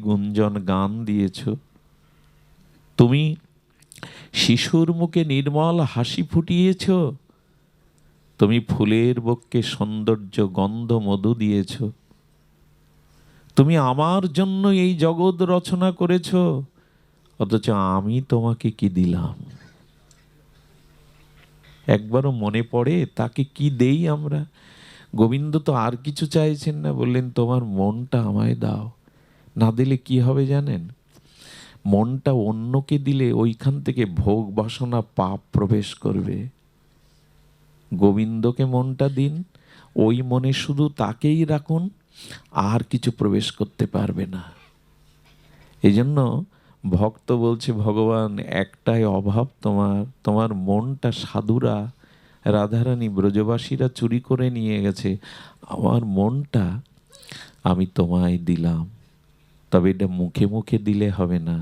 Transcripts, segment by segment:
গুঞ্জন গান দিয়েছ, তুমি শিশুর মুখে নির্মল হাসি ফুটিয়েছ, তুমি ফুলের বক্ষে সৌন্দর্য গন্ধ মধু দিয়েছ, তুমি আমার জন্য এই জগৎ রচনা করেছ, অথচ আমি তোমাকে কি দিলাম? একবারও মনে পড়ে তাকে কি দেই আমরা? গোবিন্দ তো আর কিছু চাইছেন না, বললেন তোমার মনটা আমায় দাও। না দিলে কি হবে জানেন? মনটা অন্যকে দিলে ওইখান থেকে ভোগ বাসনা পাপ প্রবেশ করবে। গোবিন্দকে মনটা দিন, ওই মনে শুধু তাকেই রাখুন, আর কিছু প্রবেশ করতে পারবে না। এই জন্য ভক্ত বলছে, ভগবান একটাই অভাব তোমার, তোমার মনটা সাধুরা রাধারানী ব্রজবাসীরা চুরি করে নিয়ে গেছে, আমার মনটা আমি তোমায় দিলাম। তবে এটা মুখে মুখে দিলে হবে না,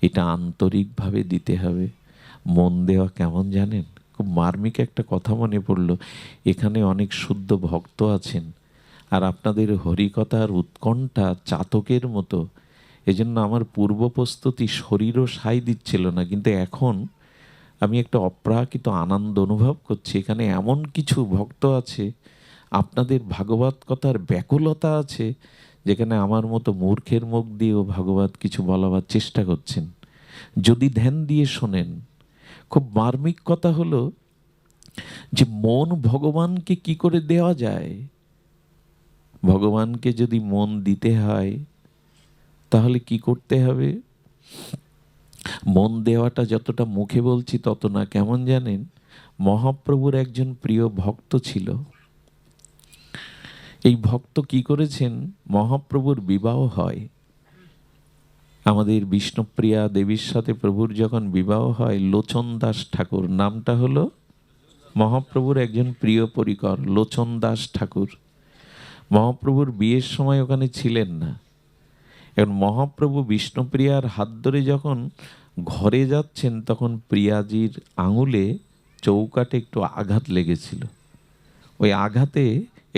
এটা আন্তরিকভাবে দিতে হবে। মন দেওয়া কেমন জানেন? খুব মার্মিক একটা কথা মনে পড়লো। এখানে অনেক শুদ্ধ ভক্ত আছেন, আর আপনাদের হরিকথার উৎকণ্ঠা চাতকের মতো। এজন্য আমার পূর্ব প্রস্তুতি শরীরও সাই দিচ্ছিল না, কিন্তু এখন আমি একটা অপ্রাকৃত আনন্দ অনুভব করছি। এখানে এমন কিছু ভক্ত আছে, আপনাদের ভাগবত কথার ব্যাকুলতা আছে, যেখানে আমার মতো মূর্খের মুখ দিয়েও ভাগবত কিছু বলাবার চেষ্টা করছেন, যদি ধ্যান দিয়ে শোনেন। খুব মার্মিক কথা হলো যে মন ভগবানকে কি করে দেওয়া যায়। ভগবানকে যদি মন দিতে হয় তাহলে কি করতে হবে? মন দেওয়াটা যতটা মুখে বলছি তত না। কেমন জানেন? মহাপ্রভুর একজন প্রিয় ভক্ত ছিল। এই ভক্ত কি করেছেন, মহাপ্রভুর বিবাহ হয়, আমাদের বিষ্ণুপ্রিয়া দেবীর সাথে প্রভুর যখন বিবাহ হয়, লোচন দাস ঠাকুর নামটা হলো মহাপ্রভুর একজন প্রিয় পরিকর, লোচন দাস ঠাকুর। মহাপ্রভুর বিয়ের সময় ওখানে ছিলেন না। এখন মহাপ্রভু বিষ্ণুপ্রিয়ার হাত ধরে যখন ঘরে যাচ্ছেন, তখন প্রিয়াজির আঙুলে চৌকাটে একটু আঘাত লেগেছিল। ওই আঘাতে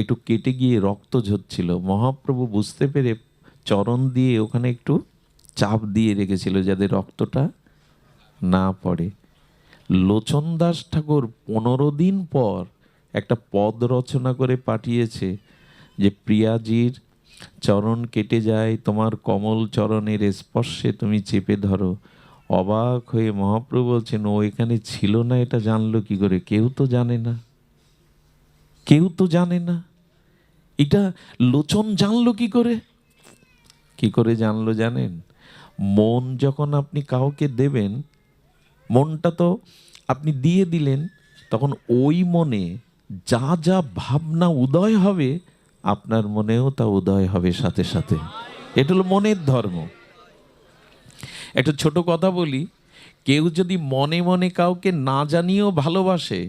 একটু কেটে গিয়ে রক্ত ঝরছিল। মহাপ্রভু বুঝতে পেরে চরণ দিয়ে ওখানে একটু চাপ দিয়ে রেখেছিল যাতে রক্তটা না পড়ে। লোচন দাস ঠাকুর 15 দিন পর একটা পদ রচনা করে পাঠিয়েছে যে প্রিয়াজির চরণ কেটে যায়, তোমার কমল চরণের স্পর্শে তুমি চেপে ধরো। অবাক হয়ে মহাপ্রভু বলছেন, ও এখানে ছিল না, এটা জানলো কি করে? কেউ তো জানে না, কেউ তো জানে না। এটা লোচন জানলো কি করে? কি করে জানলো জানেন? মন যখন আপনি কাউকে দেবেন, মনটা তো আপনি দিয়ে দিলেন, তখন ওই মনে যা যা ভাবনা উদয় হবে, আপনার মনেও তা উদয় হবে সাথে সাথে। এটা হলো মনের ধর্ম। একটা ছোট কথা বলি, কেউ যদি মনে মনে কাউকে না জানিয়েও ভালোবাসে,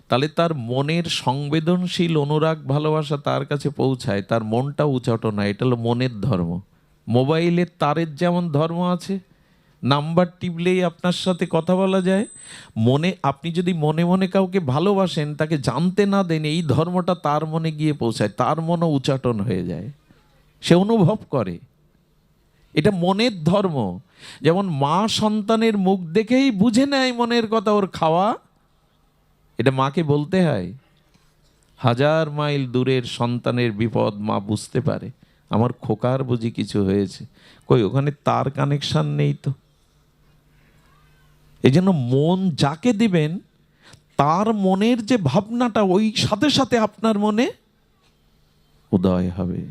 তাহলে তার মনের সংবেদনশীল অনুরাগ ভালোবাসা তার কাছে পৌঁছায়, তার মনটা উচাটো না। এটা হলো মনের ধর্ম। মোবাইলের তারের যেমন ধর্ম আছে, নাম্বার টিপলেই আপনার সাথে কথা বলা যায়, মনে আপনি যদি মনে মনে কাউকে ভালোবাসেন, তাকে জানতে না দেন, এই ধর্মটা তার মনে গিয়ে পৌঁছায়, তার মনও উচাটন হয়ে যায়, সে অনুভব করে। এটা মনের ধর্ম। যেমন মা সন্তানের মুখ দেখেই বুঝে নেয় মনের কথা, ওর খাওয়া, এটা মাকে বলতে হয়। 1000 মাইল দূরের সন্তানের বিপদ মা বুঝতে পারে, আমার খোকার বুঝি কিছু হয়েছে। কই, ওখানে তার কানেকশন নেই তো। এই জন্য মন যাকে দিবেন, তার মনের যে ভাবনাটা ওই সাথে সাথে আপনার মনে উদয় হবে।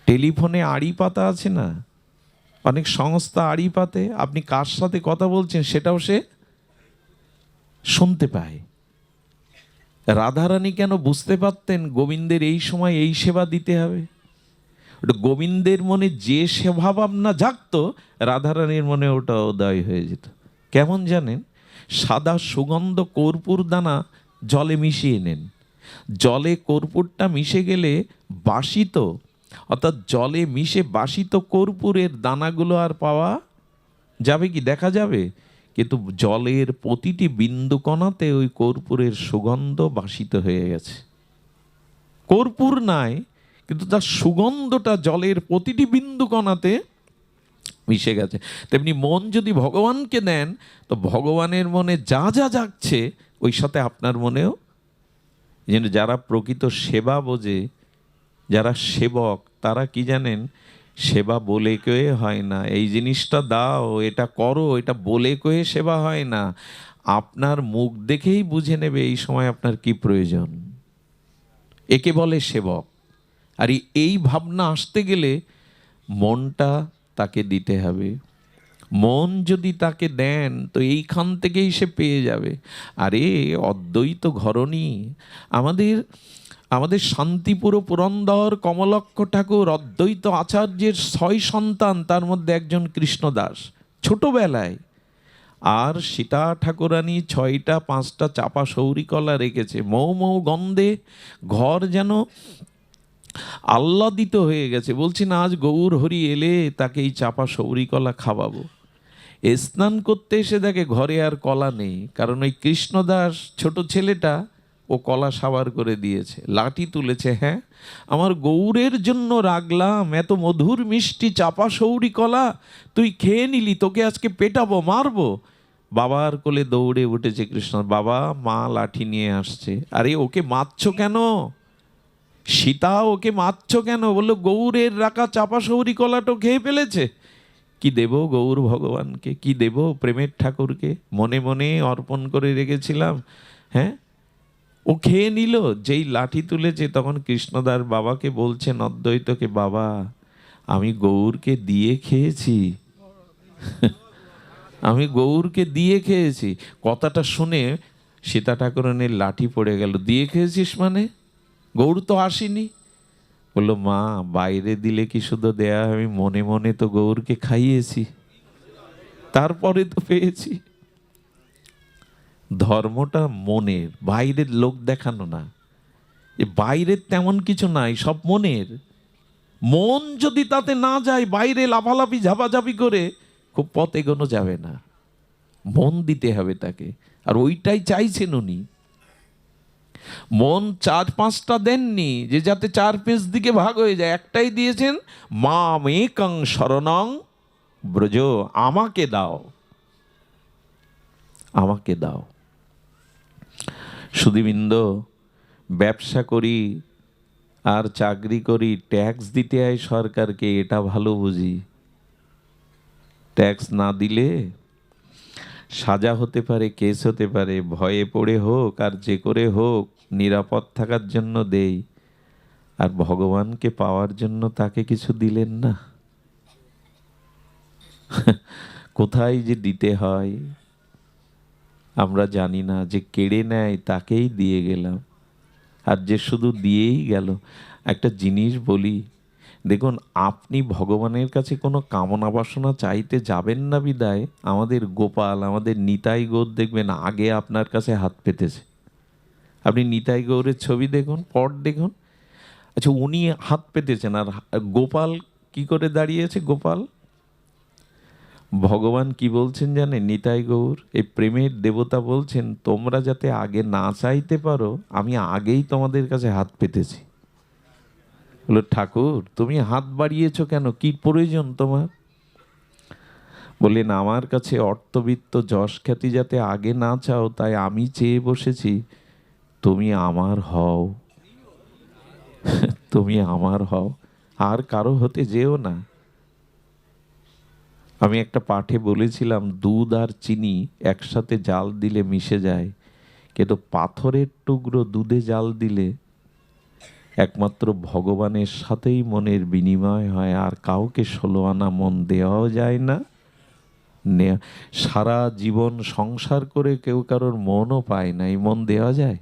টেলিফোনে আড়ি পাতা আছে না, অনেক সংস্থা আড়ি পাতে, আপনি কার সাথে কথা বলছেন সেটাও সে শুনতে পায়। রাধারানী কেন বুঝতে পারতেন গোবিন্দের এই সময় এই সেবা দিতে হবে? ওটা গোবিন্দের মনে যে সেবা ভাবনা জাগতো, রাধারানীর মনে ওটা উদয় হয়ে যেত। কেমন জানেন? সাদা সুগন্ধ কর্পূর দানা জলে মিশিয়ে নেন, জলে কর্পূরটা মিশে গেলে বাসিত, অর্থাৎ জলে মিশে বাসিত কর্পূরের দানাগুলো আর পাওয়া যাবে কি? দেখা যাবে? কিন্তু জলের প্রতিটি বিন্দু কণাতে ওই কর্পূরের সুগন্ধ বাসিত হয়ে গেছে। কর্পূর নাই, কিন্তু তার সুগন্ধটা জলের প্রতিটি বিন্দু কণাতে মিশে গেছে। তেমনি মন যদি ভগবানকে দেন, তো ভগবানের মনে যা যা জাগছে ওই সাথে আপনার মনেও, যেন যারা প্রকৃত সেবা বোঝে, যারা সেবক, তারা কি জানেন, সেবা বলে কয়ে হয় না, এই জিনিসটা দাও, এটা করো, এটা বলে কয়ে সেবা হয় না। আপনার মুখ দেখেই বুঝে নেবে এই সময় আপনার কি প্রয়োজন, একে বলে সেবক। আর এই ভাবনা আসতে গেলে মনটা তাকে দিতে হবে। মন যদি তাকে দেন তো এইখান থেকেই সে পেয়ে যাবে। আরে অদ্বৈত ঘরণী, আমাদের আমাদের শান্তিপুর পুরন্দর কমলক্ষ ঠাকুর অদ্বৈত আচার্যের 6 সন্তান, তার মধ্যে একজন কৃষ্ণদাস ছোটবেলায়। আর সীতা ঠাকুরানী 6টা 5টা চাপা সৌরিকলা রেখেছে, মৌ মৌ গন্ধে ঘর যেন আহ্লাদিত হয়ে গেছে। বলছি না, আজ গৌর হরি এলে তাকে এই চাপা সৌরিকলা খাওয়াবো। স্নান করতে এসে দেখে ঘরে আর কলা নেই, কারণ ওই কৃষ্ণদাস ছোট ছেলেটা ও কলা সাবার করে দিয়েছে, লাঠি তুলেছে। হ্যাঁ, আমার গৌরের জন্য রাখলাম এত মধুর মিষ্টি চাপা সৌরি কলা, তুই খেয়ে নিলি, তোকে আজকে পেটাবো, মারবো। বাবার কোলে দৌড়ে উঠেছে কৃষ্ণ, বাবা মা লাঠি নিয়ে আসছে। আরে ওকে মারছো কেন? সীতা ওকে মারছো কেন? বললো গৌরের রাখা চাপা সৌরি কলাটো খেয়ে ফেলেছে। কি দেব গৌর ভগবানকে, কি দেব প্রেমের ঠাকুরকে, মনে মনে অর্পণ করে রেখেছিলাম। হ্যাঁ, ও খেয়ে নিল। যেই লাঠি তুলেছে তখন কৃষ্ণদার বাবাকে বলছেন অদ্বৈতকে, বাবা আমি গৌরকে দিয়ে খেয়েছি, আমি গৌরকে দিয়ে খেয়েছি। কথাটা শুনে সীতা ঠাকুরানীর লাঠি পড়ে গেল। দিয়ে খেয়েছিস মানে? গৌর তো আসেনি। বললো মা, বাইরে দিলে কি শুধু দেয়া, আমি মনে মনে তো গৌরকে খাইয়েছি, তারপরে তো পেয়েছি। ধর্মটা মনের, বাইরের লোক দেখানো না। বাইরের তেমন কিছু নাই, সব মনের। মন যদি তাতে না যায়, বাইরে লাফালাফি ঝাপাঝাপি করে খুব পথ এগোনো যাবে না। মন দিতে হবে তাকে, আর ওইটাই চাইছেন উনি। মন 4-5টা দেননি যে যাতে 4-5 দিকে ভাগ হয়ে যায়, একটাই দিয়েছেন, মাম একং শরণং ব্রজ, আমাকে দাও, আমাকে দাও। সুধীবৃন্দ, ব্যবসা করি আর চাকরি করি, ট্যাক্স দিতে হয় সরকারকে, এটা ভালো বুঝি। ট্যাক্স না দিলে সাজা হতে পারে, কেস হতে পারে, ভয়ে পড়ে হোক আর যে করে হোক নিরাপদ থাকার জন্য দেই। আর ভগবানকে পাওয়ার জন্য তাকে কিছু দিলেন না। কোথায় যে দিতে হয় আমরা জানি না, যে কেড়ে নেয় তাকেই দিয়ে গেলাম, আর যে শুধু দিয়েই গেল। একটা জিনিস বলি, দেখুন, আপনি ভগবানের কাছে কোনো কামনা বাসনা চাইতে যাবেন না বিদায় আমাদের গোপাল, আমাদের নিতাই গৌর দেখবেন আগে আপনার কাছে হাত পেতেছে। আপনি নিতাই গৌরের ছবি দেখুন, পট দেখুন। আচ্ছা, উনি হাত পেতেছেন, আর গোপাল কি করে দাঁড়িয়েছে? গোপাল, ভগবান কি বলছেন জানেন? নিতাই গৌর, এই প্রেমের দেবতা বলছেন, তোমরা যাতে আগে না চাইতে পারো, আমি আগেই তোমাদের কাছে হাত পেতেছি। বললো ঠাকুর, তুমি হাত বাড়িয়েছো কেন, কি প্রয়োজন তোমার? বললেন, আমার কাছে অর্থবিত্ত যশ খ্যাতি যাতে আগে না চাও, তাই আমি চেয়ে বসেছি তুমি আমার হও, তুমি আমার হও, আর কারো হতে যেও না। আমি একটা পাঠে বলেছিলাম, দুধ আর চিনি একসাথে জাল দিলে মিশে যায়, কিন্তু পাথরের টুকরো দুধে জাল দিলে একমাত্র ভগবানের সাথেই মনের বিনিময় হয়, আর কাউকে 16 আনা মন দেওয়াও যায় না। সারা জীবন সংসার করে কেউ কারোর মনও পায় না, এই মন দেওয়া যায়?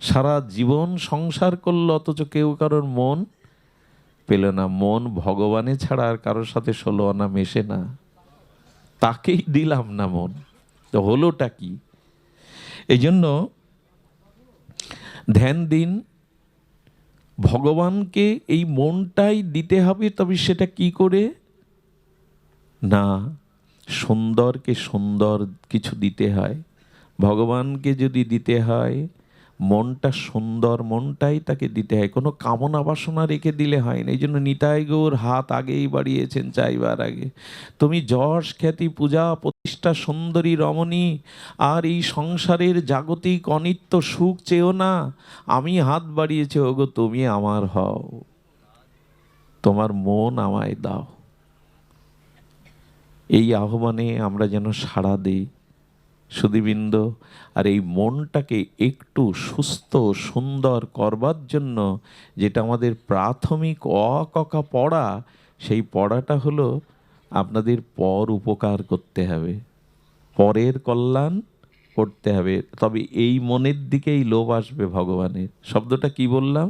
সারা জীবন সংসার করলো অথচ কেউ কারোর মন পেল না। মন ভগবানে ছাড়া আর কারোর সাথে 16 আনা মেশে না, তাকেই দিলাম না মন, তো হলোটা কি? এই জন্য ধ্যান দিন, ভগবানকে এই মনটাই দিতে হবে। তবে সেটা কি করে? না, সুন্দরকে সুন্দর কিছু দিতে হয়। ভগবানকে যদি দিতে হয়, মনটা সুন্দর, মনটাই তাকে দিতে হয়, কোনো কামনা বাসনা রেখে দিলে হয় না। এই জন্য নিতাই গৌর হাত আগেই বাড়িয়েছেন চাইবার আগে। তুমি যশ খ্যাতি পূজা প্রতিষ্ঠা সুন্দরী রমণী, আর এই সংসারের জাগতিক অনিত্য সুখ চেয়েও না, আমি হাত বাড়িয়েছি, ওগো তুমি আমার হও, তোমার মন আমায় দাও। এই আহ্বানে আমরা যেন সাড়া দিই সুধীবৃন্দ। আর এই মনটাকে একটু সুস্থ সুন্দর করবার জন্য যেটা আমাদের প্রাথমিক অ ক খ পড়া, সেই পড়াটা হলো আপনাদের পর উপকার করতে হবে, পরের কল্যাণ করতে হবে। তবে এই মনের দিকেই লোভ আসবে ভগবানের। শব্দটা কি বললাম?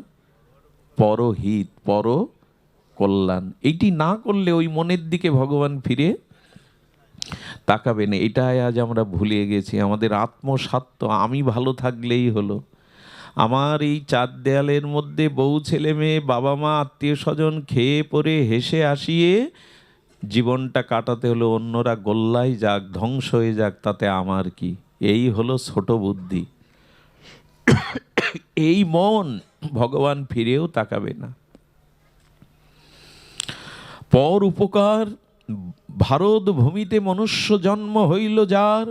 পরহিত, পর কল্যাণ। এইটি না করলে ওই মনের দিকে ভগবান ফিরে তাকাবেন। এটাই আজ আমরা ভুলে গেছি। আমাদের আত্মস্বার্থ, আমি ভালো থাকলেই হলো। আমার এই চার দেয়ালের মধ্যে বউ ছেলে মেয়ে বাবা মা আত্মীয় স্বজন খেয়ে পরে হেসে আসিয়ে জীবনটা কাটাতে হলো, অন্যরা গোল্লায় যাক ধ্বংস হয়ে যাক তাতে আমার কি। এই হলো ছোট বুদ্ধি। এই মন ভগবান ফিরেও তাকাবে না। পর উপকার, ভারত ভূমিতে মনুষ্য জন্ম হইল যার,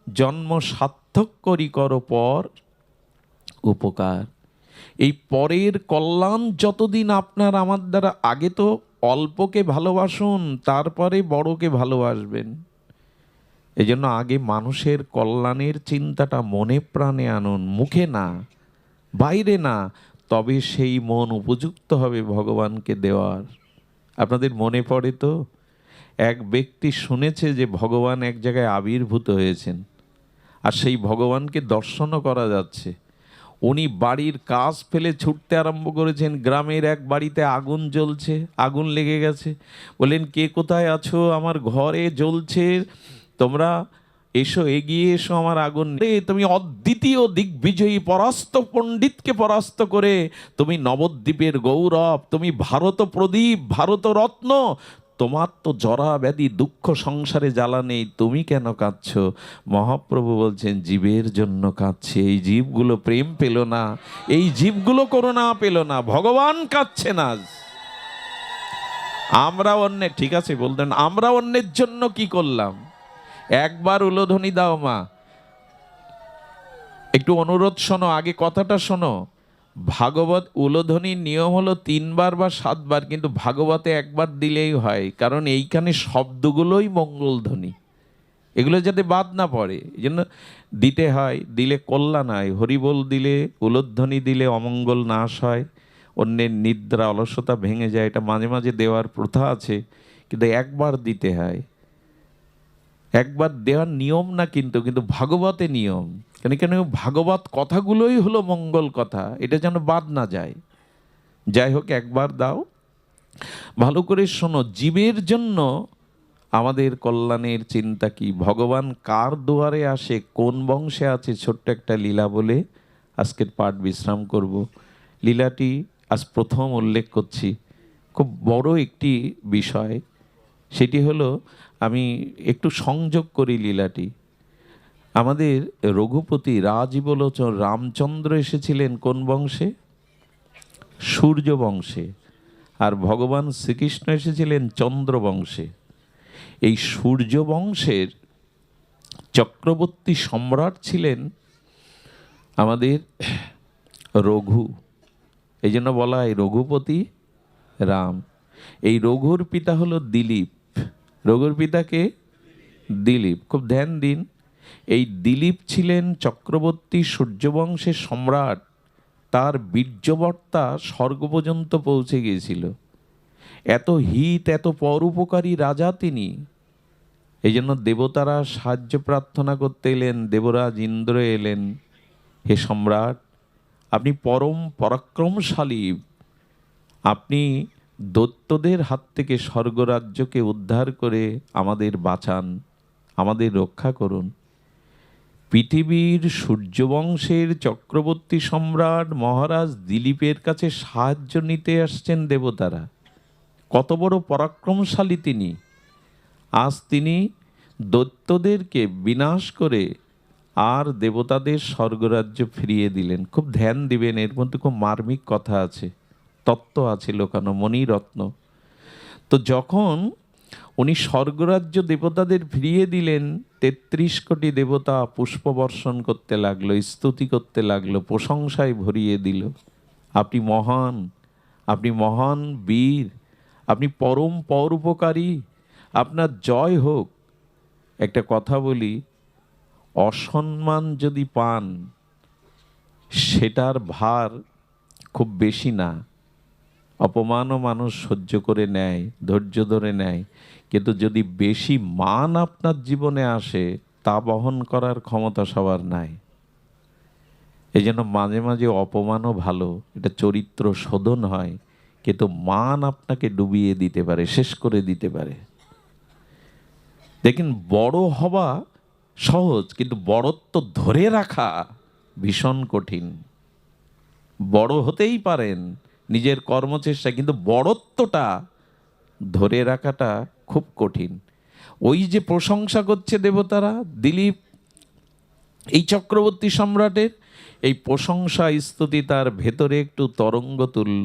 জন্ম সার্থক করি কর পর উপকার। এই পরের কল্যাণ যতদিন আপনার আমার দ্বারা, আগে তো অল্পকে ভালোবাসুন, তারপরে বড়কে ভালোবাসবেন। এই জন্য আগে মানুষের কল্যাণের চিন্তাটা মনে প্রাণে আনুন, মুখে না, বাইরে না। তবে সেই মন উপযুক্ত হবে ভগবানকে দেওয়ার। আপনাদের মনে পড়ে তো, এক ব্যক্তি শুনেছে যে ভগবান এক জায়গায় আবির্ভূত হয়েছেন, আর সেই ভগবানকে দর্শনও করা যাচ্ছে। উনি বাড়ির কাজ ফেলে ছুটতে আরম্ভ করেছেন। গ্রামের এক বাড়িতে আগুন জ্বলছে, আগুন লেগে গেছে। বললেন, কে কোথায় আছো? আমার ঘরে জ্বলছে, তোমরা এসো, এগিয়ে এসো, আমার আগুন। তুমি অদ্বিতীয় দিগ্বিজয়ী পরাস্ত পণ্ডিতকে পরাস্ত করে তুমি নবদ্বীপের গৌরব, তুমি ভারত প্রদীপ, ভারত রত্ন, তোমার তো জরা ব্যাধি দুঃখ সংসারে জ্বালা নেই, তুমি কেন কাঁদছ? মহাপ্রভু বলছেন, জীবের জন্য কাঁদছে। এই জীবগুলো প্রেম পেল না, এই জীবগুলো করুণা পেল না, ভগবান কাঁদছে না। আমরা অন্যের, ঠিক আছে বলতেন, আমরা অন্যের জন্য কি করলাম? একবার উলোধ্বনি দাও মা, একটু অনুরোধ শোনো, আগে কথাটা শোনো। ভাগবত উলোধ্বনির নিয়ম হলো 3 বার বা 7 বার, কিন্তু ভাগবতে একবার দিলেই হয়, কারণ এইখানে শব্দগুলোই মঙ্গলধ্বনি, এগুলো যাতে বাদ না পড়ে, এই জন্য দিতে হয়। দিলে কল্যাণ হয়। হরিবোল দিলে, উলোধ্বনি দিলে অমঙ্গল নাশ হয়, অন্যের নিদ্রা অলসতা ভেঙে যায়। এটা মাঝে মাঝে দেওয়ার প্রথা আছে, কিন্তু একবার দিতে হয়। একবার দেওয়ার নিয়ম না, কিন্তু কিন্তু ভাগবতে নিয়ম। কেন ভাগবত কথাগুলোই হলো মঙ্গল কথা, এটা যেন বাদ না যায়। যাই হোক, একবার দাও, ভালো করে শোনো। জীবের জন্য আমাদের কল্যাণের চিন্তা কি? ভগবান কার দুয়ারে আসে, কোন বংশে আছে, ছোট্ট একটা লীলা বলে আজকের পাঠ বিশ্রাম করব। লীলাটি আজ প্রথম উল্লেখ করছি, খুব বড় একটি বিষয়। সেটি হলো, আমি একটু সংযোগ করি লীলাটি। আমাদের রঘুপতি রাজীবলোচন রামচন্দ্র এসেছিলেন কোন বংশে? সূর্য বংশে। আর ভগবান শ্রীকৃষ্ণ এসেছিলেন চন্দ্র বংশে। এই সূর্য বংশের চক্রবর্তী সম্রাট ছিলেন আমাদের রঘু, এই জন্য বলা হয় রঘুপতি রাম। এই রঘুর পিতা হলো দিলীপ। রঘুর পিতাকে দিলীপ, খুব ধ্যান দিন। এই দিলীপ ছিলেন চক্রবর্তী সূর্যবংশের সম্রাট। তার বীর্যবর্তা স্বর্গ পর্যন্ত পৌঁছে গিয়েছিল। এত হিত, এত পরোপকারী রাজা তিনি। এই জন্য দেবতারা সাহায্য প্রার্থনা করতে এলেন। দেবরাজ ইন্দ্র এলেন, হে সম্রাট, আপনি পরম পরাক্রমশালী, আপনি দৈত্যদের হাত থেকে স্বর্গরাজ্যকে উদ্ধার করে আমাদের বাঁচান, আমাদের রক্ষা করুন। পৃথিবীর সূর্যবংশের চক্রবর্তী সম্রাট মহারাজ দিলীপের কাছে সাহায্য নিতে আসছেন দেবতারা। কত বড় পরাক্রমশালী তিনি! আজ তিনি দৈত্যদেরকে বিনাশ করে আর দেবতাদের স্বর্গরাজ্য ফিরিয়ে দিলেন। খুব ধ্যান দিবেন, এর মধ্যে খুব মার্মিক কথা আছে, তত্ত্ব আছে লোকানো, মণিরত্ন। তো যখন উনি স্বর্গরাজ্য দেবতাদের ফিরিয়ে দিলেন, ৩৩ কোটি দেবতা পুষ্পবর্ষণ করতে লাগলো, স্তুতি করতে লাগলো, প্রশংসায় ভরিয়ে দিল। আপনি মহান, আপনি মহান বীর, আপনি পরম পরোপকারী, আপনার জয় হোক। একটা কথা বলি, অসম্মান যদি পান সেটার ভার খুব বেশি না। অপমানও মানুষ সহ্য করে নেয়, ধৈর্য ধরে নেয়, কিন্তু যদি বেশি মান আপনার জীবনে আসে তা বহন করার ক্ষমতা সবার নাই। এই জন্য মাঝে মাঝে অপমানও ভালো, এটা চরিত্র শোধন হয়, কিন্তু মান আপনাকে ডুবিয়ে দিতে পারে, শেষ করে দিতে পারে। দেখেন, বড় হওয়া সহজ, কিন্তু বড়ত্ব ধরে রাখা ভীষণ কঠিন। বড় হতেই পারেন নিজের কর্মচেষ্টা, কিন্তু বড়ত্বটা ধরে রাখাটা খুব কঠিন। ওই যে প্রশংসা করছে দেবতারা, দিলীপ এই চক্রবর্তী সম্রাটের, এই প্রশংসা স্তুতি তার ভেতরে একটু তরঙ্গ তুলল।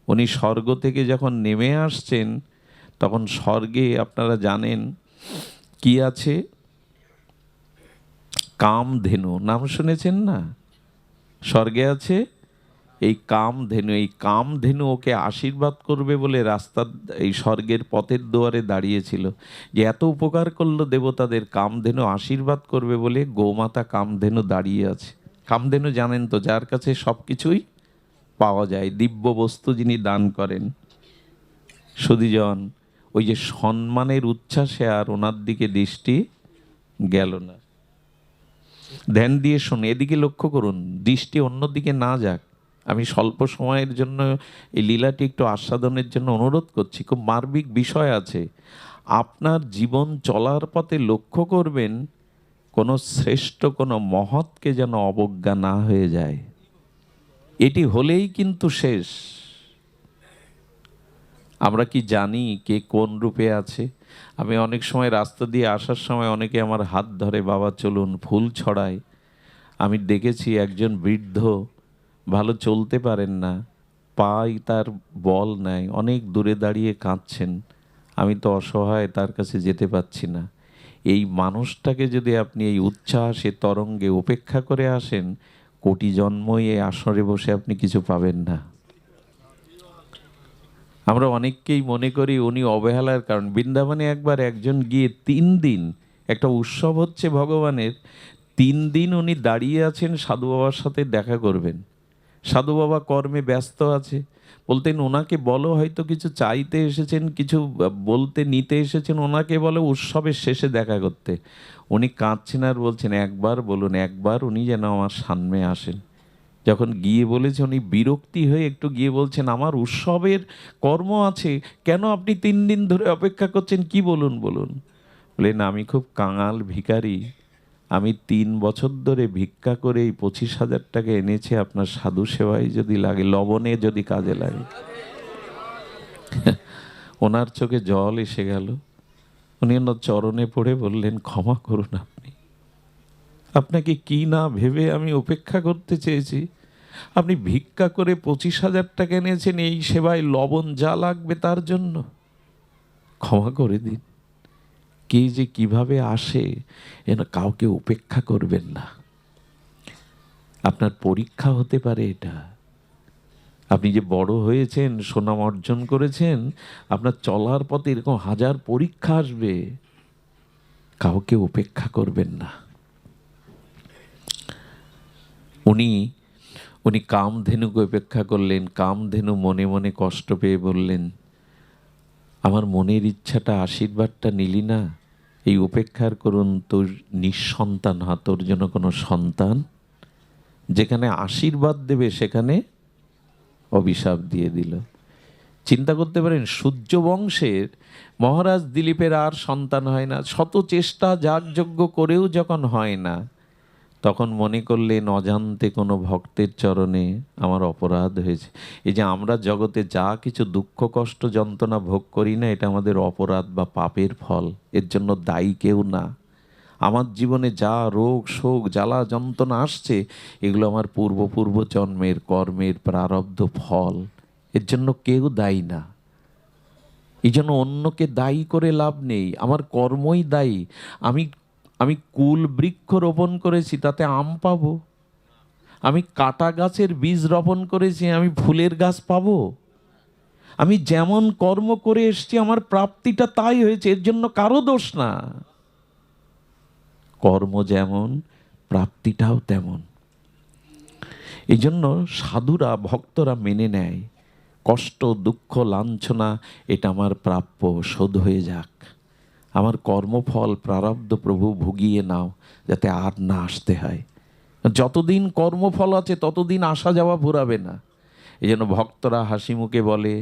উনি স্বর্গ থেকে যখন নেমে আসছেন, তখন স্বর্গে আপনারা জানেন কি আছে? কামধেনু, নাম শুনেছেন না? স্বর্গে আছে এই কামধেনু। এই কামধেনু ওকে আশীর্বাদ করবে বলে রাস্তার, এই স্বর্গের পথের দুয়ারে দাঁড়িয়েছিল, যে এত উপকার করলো দেবতাদের, কামধেনু আশীর্বাদ করবে বলে গোমাতা কামধেনু দাঁড়িয়ে আছে। কামধেনু জানেন তো, যার কাছে সব কিছুই পাওয়া যায়, দিব্য বস্তু যিনি দান করেন। সুধীজন, ওই যে সম্মানের উচ্ছ্বাসে আর ওনার দিকে দৃষ্টি গেল না। ধ্যান দিয়ে শুনে, এদিকে লক্ষ্য করুন, দৃষ্টি অন্যদিকে না যাক। আমি স্বল্প সময়ের জন্য এই লীলাটি একটু আস্বাদনের জন্য অনুরোধ করছি, খুব মার্মিক বিষয় আছে। আপনার জীবন চলার পথে লক্ষ্য করবেন কোনো শ্রেষ্ঠ, কোনো মহৎকে যেন অবজ্ঞা না হয়ে যায়। এটি হলেই কিন্তু শেষ। আমরা কি জানি কে কোন রূপে আছে? আমি অনেক সময় রাস্তা দিয়ে আসার সময় অনেকে আমার হাত ধরে, বাবা চলুন, ফুল ছড়ায়। আমি দেখেছি একজন বৃদ্ধ, ভালো চলতে পারেন না, পাই তার বল নাই, অনেক দূরে দাঁড়িয়ে কাঁদছেন। আমি তো অসহায়, তার কাছে যেতে পারছি না। এই মানুষটাকে যদি আপনি এই উচ্ছ্বাসে তরঙ্গে উপেক্ষা করে আসেন, কোটি জন্মই এই আসরে বসে আপনি কিছু পাবেন না। আমরা অনেককেই মনে করি উনি অবহেলার কারণ। বৃন্দাবনে একবার একজন গিয়ে 3 দিন, একটা উৎসব হচ্ছে ভগবানের, 3 দিন উনি দাঁড়িয়ে আছেন সাধু বাবার সাথে দেখা করবেন। সাধু বাবা কর্মে ব্যস্ত আছে, বলতেন ওনাকে বলো হয়তো কিছু চাইতে এসেছেন, কিছু বলতে নিতে এসেছেন, ওনাকে বলো উৎসবের শেষে দেখা করতে। উনি কাঁদছেন আর বলছেন, একবার বলুন, একবার উনি যেন আমার সামনে আসেন। যখন গিয়ে বলেছে, উনি বিরক্তি হয়ে একটু গিয়ে বলছেন, আমার উৎসবের কর্ম আছে, কেন আপনি 3 দিন ধরে অপেক্ষা করছেন, কি বলুন বলুন। বলেন, আমি খুব কাঙাল ভিখারি, আমি 3 বছর ধরে ভিক্ষা করে এই 25,000 টাকা এনেছি, আপনার সাধু সেবায় যদি লাগে, লবণে যদি কাজে লাগে। ওনার চোখে জল এসে গেল। উনি ওনার চরণে পড়ে বললেন, ক্ষমা করুন, আপনাকে কি না ভেবে আমি উপেক্ষা করতে চেয়েছি। আপনি ভিক্ষা করে 25,000 টাকা এনেছেন এই সেবায় লবণ যা লাগবে তার জন্য, ক্ষমা করে দিন। কে যে কিভাবে আসে, যেন কাউকে উপেক্ষা করবেন না। আপনার পরীক্ষা হতে পারে এটা। আপনি যে বড় হয়েছেন, সুনাম অর্জন করেছেন, আপনার চলার পথে এরকম হাজার পরীক্ষা আসবে, কাউকে উপেক্ষা করবেন না। উনি কামধেনুকে উপেক্ষা করলেন। কামধেনু মনে মনে কষ্ট পেয়ে বললেন, আমার মনের ইচ্ছাটা, আশীর্বাদটা নিলি না, এই উপেক্ষার করুন তোর নিঃসন্তান হা, তোর জন্য কোনো সন্তান। যেখানে আশীর্বাদ দেবে সেখানে অভিশাপ দিয়ে দিল। চিন্তা করতে পারেন, সূর্য বংশের মহারাজ দিলীপের আর সন্তান হয় না, শত চেষ্টা যাগযজ্ঞ করেও যখন হয় না, তখন মনে করলেন অজান্তে কোনো ভক্তের চরণে আমার অপরাধ হয়েছে। এই যে আমরা জগতে যা কিছু দুঃখ কষ্ট যন্ত্রণা ভোগ করি না, এটা আমাদের অপরাধ বা পাপের ফল, এর জন্য দায়ী কেউ না। আমার জীবনে যা রোগ শোক জ্বালা যন্ত্রণা আসছে, এগুলো আমার পূর্ব জন্মের কর্মের প্রারব্ধ ফল। এর জন্য কেউ দায়ী না। এই জন্য অন্যকে দায়ী করে লাভ নেই, আমার কর্মই দায়ী। আমি আমি কুল বৃক্ষ রোপণ করেছি, তাতে আম পাবো? আমি কাটা গাছের বীজ রোপণ করেছি, আমি ফুলের গাছ পাবো? আমি যেমন কর্ম করে এসেছি আমার প্রাপ্তিটা তাই হয়েছে, এর জন্য কারো দোষ না। কর্ম যেমন প্রাপ্তিটাও তেমন। এই জন্য সাধুরা ভক্তরা মেনে নেয়, কষ্ট দুঃখ লাঞ্ছনা এটা আমার প্রাপ্য, শোধ হয়ে যাক। আমার কর্মফল প্রারব্ধ প্রভু ভুগিয়ে নাও, যাতে আর না আসতে হয়। যতদিন কর্মফল আছে ততদিন আসা যাওয়া ভুরাবে না। এই জন্য ভক্তরা হাসি মুখে বলে,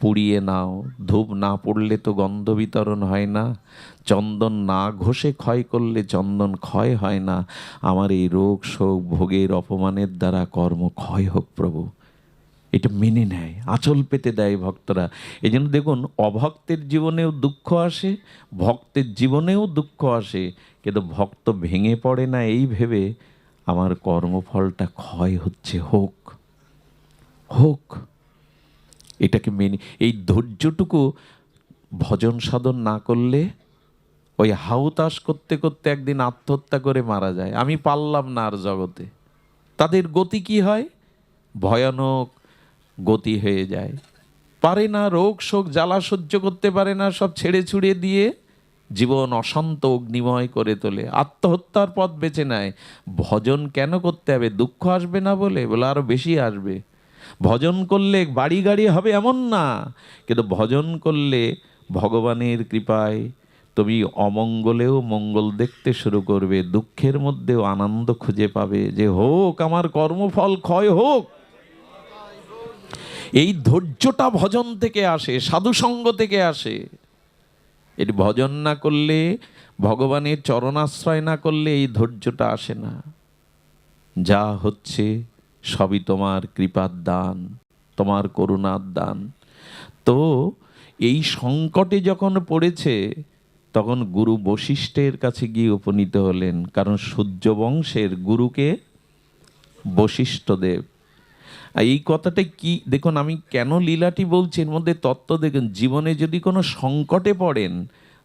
পুড়িয়ে নাও, ধূপ না পড়লে তো গন্ধ বিতরণ হয় না, চন্দন না ঘষে ক্ষয় করলে চন্দন ক্ষয় হয় না। আমার এই রোগ শোক ভোগের অপমানের দ্বারা কর্ম ক্ষয় হোক প্রভু। এটা মেনে নেয়, আঁচল পেতে দেয় ভক্তরা। এই জন্য দেখুন, অভক্তের জীবনেও দুঃখ আসে, ভক্তের জীবনেও দুঃখ আসে, কিন্তু ভক্ত ভেঙে পড়ে না এই ভেবে আমার কর্মফলটা ক্ষয় হচ্ছে, হোক হোক। এটাকে মেনে, এই ধৈর্যটুকু ভজন সাধন না করলে ওই হাউতাস করতে করতে একদিন আত্মহত্যা করে মারা যায়। আমি পারলাম না আর জগতে। তাদের গতি কি হয়? ভয়ানক গতি হয়ে যায়। পারে না, রোগ শোক জ্বালা সহ্য করতে পারে না, সব ছেড়ে ছুড়ে দিয়ে জীবন অশান্ত অগ্নিময় করে তোলে, আত্মহত্যার পথ বেছে নেয়। ভজন কেন করতে হবে? দুঃখ আসবে না বলে? বলে আরো বেশি আসবে। ভজন করলে বাড়ি গাড়ি হবে এমন না, কিন্তু ভজন করলে ভগবানের কৃপায় তুমি অমঙ্গলেও মঙ্গল দেখতে শুরু করবে, দুঃখের মধ্যেও আনন্দ খুঁজে পাবে, যে হোক আমার কর্মফল ক্ষয় হোক। এই ধৈর্যটা ভজন থেকে আসে, সাধুসঙ্গ থেকে আসে। এটি ভজন না করলে, ভগবানের চরণাশ্রয় না করলে এই ধৈর্যটা আসে না। যা হচ্ছে সবই তোমার কৃপার দান, তোমার করুণার দান। তো এই সংকটে যখন পড়েছে, তখন গুরু বশিষ্ঠের কাছে গিয়ে উপনীত হলেন। কারণ সূর্য বংশের গুরুকে বশিষ্ঠদেব। আর এই কথাটা কি দেখুন, আমি কেন লীলাটি বলছি, এর মধ্যে তত্ত্ব দেখুন। জীবনে যদি কোনো সংকটে পড়েন,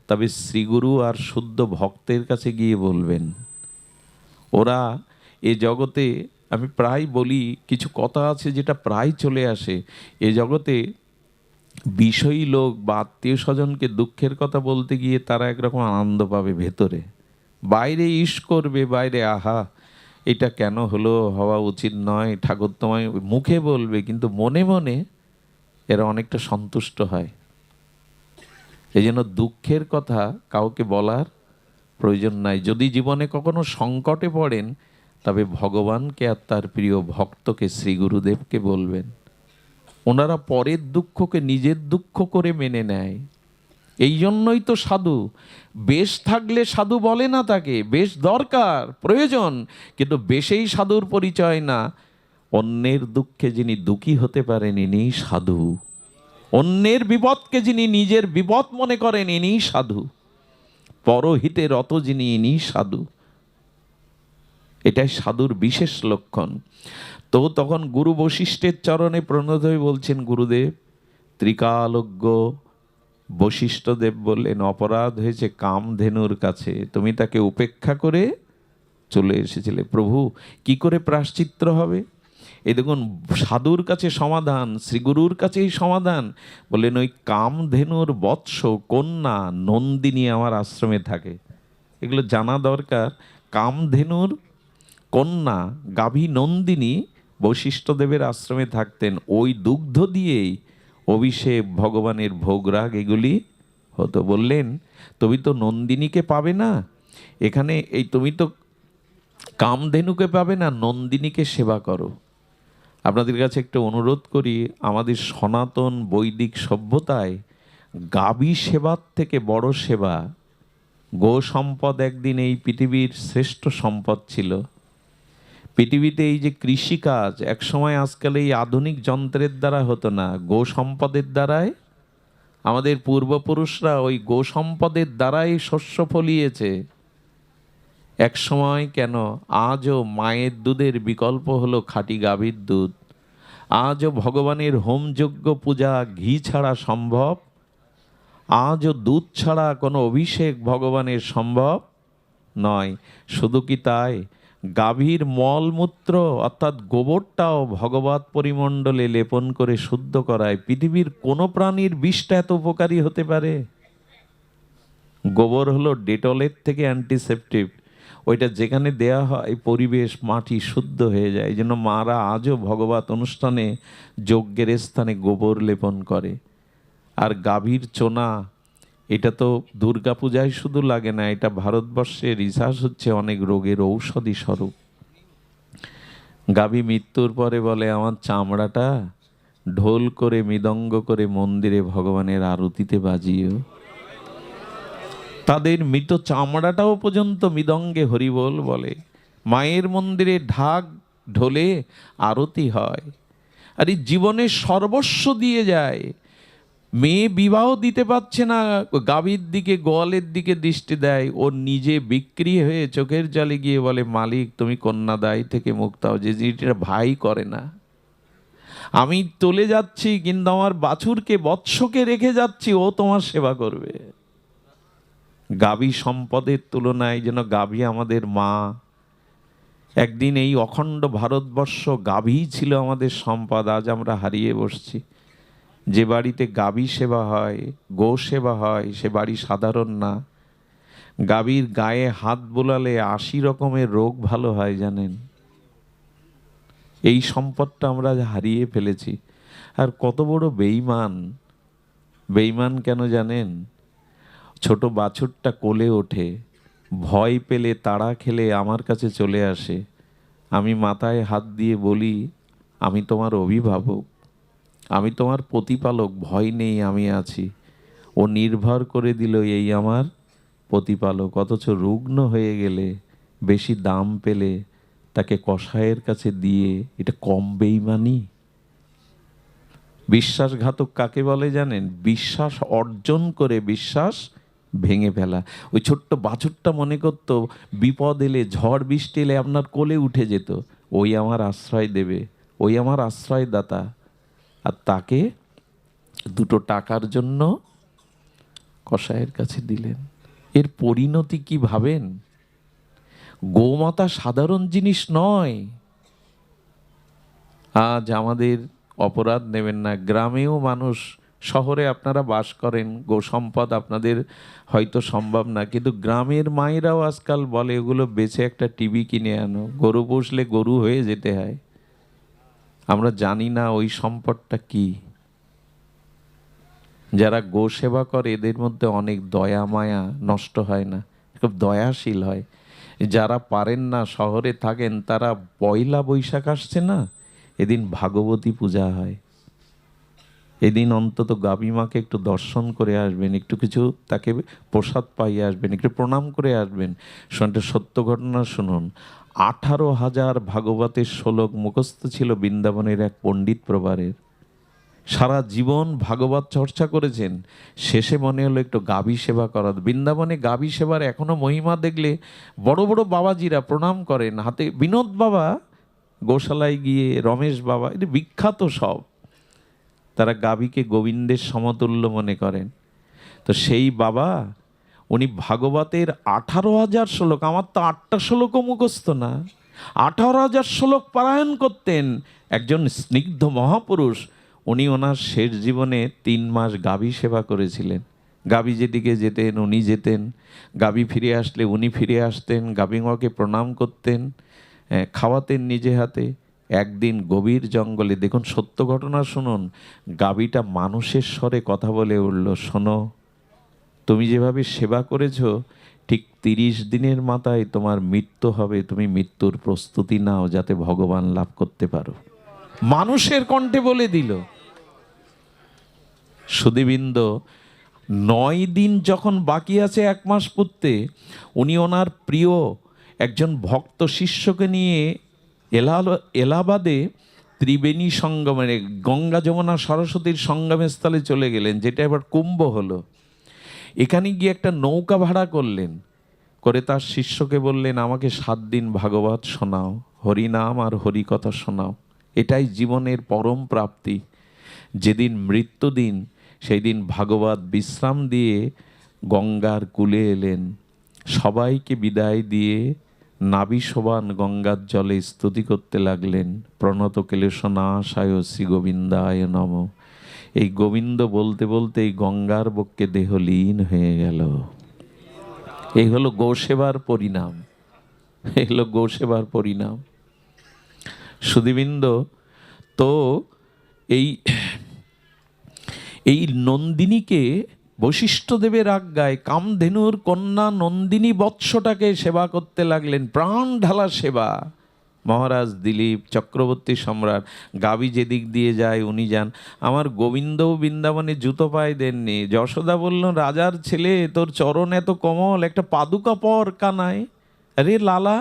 তবে শ্রীগুরু আর শুদ্ধ ভক্তের কাছে গিয়ে বলবেন। ওরা এ জগতে, আমি প্রায় বলি, কিছু কথা আছে যেটা প্রায় চলে আসে এ জগতে। বিষয়ী লোক বা আত্মীয় স্বজনকে দুঃখের কথা বলতে গিয়ে তারা একরকম আনন্দ পাবে ভেতরে, বাইরে ইস করবে, বাইরে আহা এটা কেন হলো, হওয়া উচিত নয়, ঠাকুর তোমায়, মুখে বলবে, কিন্তু মনে মনে এরা অনেকটা সন্তুষ্ট হয়। এই জন্য দুঃখের কথা কাউকে বলার প্রয়োজন নাই। যদি জীবনে কখনো সংকটে পড়েন, তবে ভগবানকে আর তার প্রিয় ভক্তকে শ্রী গুরুদেবকে বলবেন। ওনারা পরের দুঃখকে নিজের দুঃখ করে মেনে নেয়। এই জন্যই তো সাধু। বেশ থাকলে সাধু বলে না তাকে, বেশ দরকার প্রয়োজন, কিন্তু বেশেই সাধুর পরিচয় না। অন্যের দুঃখে যিনি দুঃখী হতে পারেন, ইনি সাধু। অন্যের বিপদকে যিনি নিজের বিপদ মনে করেন, ইনি সাধু। পরহিতে রত যিনি, ইনি সাধু। এটাই সাধুর বিশেষ লক্ষণ। তো তখন গুরু বশিষ্ঠের চরণে প্রণত হয়ে বলছেন, গুরুদেব, ত্রিকালজ্ঞ বশিষ্ঠদেব বললেন, অপরাধ হয়েছে কামধেনুর কাছে, তুমি তাকে উপেক্ষা করে চলে এসেছিলে। প্রভু, কি করে প্রায়শ্চিত্ত হবে? এই দেখুন, সাধুর কাছে সমাধান, শ্রীগুরুর কাছেই সমাধান। বললেন, ওই কামধেনুর বৎস কন্যা নন্দিনী আমার আশ্রমে থাকে। এগুলো জানা দরকার। কামধেনুর কন্যা গাভী নন্দিনী বশিষ্ঠদেবের আশ্রমে থাকতেন। ওই দুগ্ধ দিয়েই অভিষেক, ভগবানের ভোগরাগ এগুলি হতো। বললেন, তুমি তো নন্দিনীকে পাবে না এখানে, এই তুমি তো কামধেনুকে পাবে না, নন্দিনীকে সেবা করো। আপনাদের কাছে একটা অনুরোধ করি, আমাদের সনাতন বৈদিক সভ্যতায় গাভী সেবার থেকে বড় সেবা, গো সম্পদ একদিন এই পৃথিবীর শ্রেষ্ঠ সম্পদ ছিল। পৃথিবীতে এই যে কৃষিকাজ একসময় আজকাল এই আধুনিক যন্ত্রের দ্বারা হতো না, গো সম্পদের দ্বারাই আমাদের পূর্বপুরুষরা ওই গো সম্পদের দ্বারাই শস্য ফলিয়েছে। এক সময় কেন, আজও মায়ের দুধের বিকল্প হলো খাঁটি গাভীর দুধ। আজও ভগবানের হোমযজ্ঞ পূজা ঘি ছাড়া সম্ভব। আজও দুধ ছাড়া কোনো অভিষেক ভগবানের সম্ভব নয়। শুধু কি তাই, গাভীর মলমূত্র অর্থাৎ গোবরটাও ভগবত পরিমণ্ডলে লেপন করে শুদ্ধ করায়। পৃথিবীর কোনো প্রাণীর বিষটা এত উপকারী হতে পারে? গোবর হলো ডেটলের থেকে অ্যান্টিসেপটিভ। ওইটা যেখানে দেয়া হয় পরিবেশ মাটি শুদ্ধ হয়ে যায়। এই জন্য মারা আজও ভগবত অনুষ্ঠানে যজ্ঞের স্থানে গোবর লেপন করে। আর গাভীর চোনা, এটা তো দুর্গাপূজায় শুধু লাগে না, এটা ভারতবর্ষে রিসার্চ হচ্ছে অনেক রোগের ঔষধি স্বরূপ। গাভী মৃত্যুর পরে বলে, আমার চামড়াটা ঢোল করে মৃদঙ্গ করে মন্দিরে ভগবানের আরতিতে বাজিও। তাদের মৃত চামড়াটাও পর্যন্ত মৃদঙ্গে হরিবোল বলে। মায়ের মন্দিরে ঢাক ঢোলে আরতি হয়। আর এই জীবনের সর্বস্ব দিয়ে যায়। মেয়ে বিবাহ দিতে পারছে না, গাভীর দিকে গোয়ালের দিকে দৃষ্টি দেয়। ও নিজে বিক্রি হয়ে চোখের জলে গিয়ে বলে, মালিক তুমি কন্যাদায় থেকে মুক্ত হও। যে জিনিসটা ভাই করে না। আমি চলে যাচ্ছি কিন্তু আমার বাছুরকে বৎসকে রেখে যাচ্ছি, ও তোমার সেবা করবে। গাভী সম্পদের তুলনায় যেন গাভী আমাদের মা। একদিন এই অখণ্ড ভারতবর্ষ গাভী ছিল আমাদের সম্পদ, আজ আমরা হারিয়ে বসছি। যে বাড়িতে গাভী সেবা হয়, গো সেবা হয়, সে বাড়ি সাধারণ না। গাভীর গায়ে হাত বোলালে ৮০ রকমের রোগ ভালো হয় জানেন। এই সম্পদটা আমরা হারিয়ে ফেলেছি। আর কত বড় বেঈমান। বেঈমান কেন জানেন? ছোট বাছুরটা কোলে ওঠে, ভয় পেলে তাড়া খেলে আমার কাছে চলে আসে। আমি মাথায় হাত দিয়ে বলি, আমি তোমার অভিভাবক, আমি তোমার প্রতিপালক, ভয় নেই, আমি আছি। ও নির্ভর করে দিল এই আমার প্রতিপালক। অথচ রুগ্ন হয়ে গেলে, বেশি দাম পেলে তাকে কসাইয়ের কাছে দিয়ে, এটা কম বেঈমানি? বিশ্বাসঘাতক কাকে বলে জানেন? বিশ্বাস অর্জন করে বিশ্বাস ভেঙে ফেলা। ওই ছোট্ট বাছুরটা মনে করতো বিপদ এলে, ঝড় বৃষ্টি এলে আপনার কোলে উঠে যেত, ওই আমার আশ্রয় দেবে, ওই আমার আশ্রয়দাতা। আর তাকে 2 টাকার জন্য কসাইয়ের কাছে দিলেন। এর পরিণতি কি ভাবেন? গোমাতা সাধারণ জিনিস নয়। আজ আমাদের অপরাধ নেবেন না, গ্রামেও মানুষ, শহরে আপনারা বাস করেন, গো সম্পদ আপনাদের হয়তো সম্ভব না, কিন্তু গ্রামের মায়েরাও আজকাল বলে, এগুলো বেচে একটা টিভি কিনে আনো। গরু পুষলে গরু হয়ে যেতে হয়। আমরা জানি না ওই সম্পদটা কি। যারা গো সেবা করে এদের মধ্যে অনেক দয়া মায়া নষ্ট হয় না, খুব দয়াশীল হয়। যারা পারেন না, শহরে থাকেন, তারা পয়লা বৈশাখ আসছে না, এদিন ভাগবতী পূজা হয়। এদিন অন্তত গাভী মাকে একটু দর্শন করে আসবেন, একটু কিছু তাকে প্রসাদ পাইয়ে আসবেন, একটু প্রণাম করে আসবেন। শুনতে সত্য ঘটনা শুনুন। 18,000 ভাগবতের শ্লোক মুখস্থ ছিল বৃন্দাবনের এক পণ্ডিত প্রবারের। সারা জীবন ভাগবত চর্চা করেছেন। শেষে মনে হলো একটু গাভী সেবা করা। বৃন্দাবনে গাভী সেবার এখনো মহিমা দেখলে বড় বড় বাবাজিরা প্রণাম করেন। হাতে বিনোদ বাবা গোশালায় গিয়ে, রমেশ বাবা, এটা বিখ্যাত সব। তারা গাভীকে গোবিন্দের সমতুল্য মনে করেন। তো সেই বাবা, উনি ভাগবতের 18,000 শ্লোক, আমার তো 8টা শ্লোকও মুখস্থ না, 18,000 শ্লোক পারায়ণ করতেন। একজন স্নিগ্ধ মহাপুরুষ। উনি ওনার শেষ জীবনে 3 মাস গাভী সেবা করেছিলেন। গাভী যেদিকে যেতেন উনি যেতেন, গাভী ফিরে আসলে উনি ফিরে আসতেন, গাভী মাকে প্রণাম করতেন, খাওয়াতেন নিজে হাতে। একদিন গভীর জঙ্গলে, দেখুন সত্য ঘটনা শুনুন, গাভীটা মানুষের স্বরে কথা বলে উঠল, শোনো, তুমি যেভাবে সেবা করেছো, ঠিক 30 দিনের মাথায় তোমার মৃত্যু হবে, তুমি মৃত্যুর প্রস্তুতি নাও যাতে ভগবান লাভ করতে পারো। মানুষের কণ্ঠে বলে দিল। সুধীবৃন্দ, 9 দিন যখন বাকি আছে 1 মাস পূর্তে, উনি ওনার প্রিয় একজন ভক্ত শিষ্যকে নিয়ে এলাহাবাদে ত্রিবেণী সঙ্গমে, গঙ্গা যমুনা সরস্বতীর সঙ্গমের স্থলে চলে গেলেন, যেটা এবার কুম্ভ হলো। এখানে গিয়ে একটা নৌকা ভাড়া করলেন। করে তার শিষ্যকে বললেন, আমাকে 7 দিন ভাগবত শোনাও, হরিনাম আর হরিকথা শোনাও, এটাই জীবনের পরম প্রাপ্তি। যেদিন মৃত্যুদিন সেই দিন ভাগবত বিশ্রাম দিয়ে গঙ্গার কূলে এলেন, সবাইকে বিদায় দিয়ে নাবিশোবান গঙ্গার জলে স্তুতি করতে লাগলেন, প্রণত ক্লেশনাশায় শ্রী গোবিন্দায় নম। এই গোবিন্দ বলতে বলতে এই গঙ্গার বক্ষে দেহ লীন হয়ে গেল। এই হলো গোসেবার পরিণাম, এই হলো গোসেবার পরিণাম। সুধীবৃন্দ, তো এই এই নন্দিনীকে বশিষ্ঠদেবের আজ্ঞায় কামধেনুর কন্যা নন্দিনী বৎসটাকে সেবা করতে লাগলেন, প্রাণ ঢালা সেবা। মহারাজ দিলীপ চক্রবর্তী সম্রাট, গাবি যেদিক দিয়ে যায় উনি যান। আমার গোবিন্দও বৃন্দাবনে জুতো পায়ে দেননি। যশোদা বলল, রাজার ছেলে, তোর চরণ এত কোমল, একটা পাদুকা পর কানায়। আরে লালা,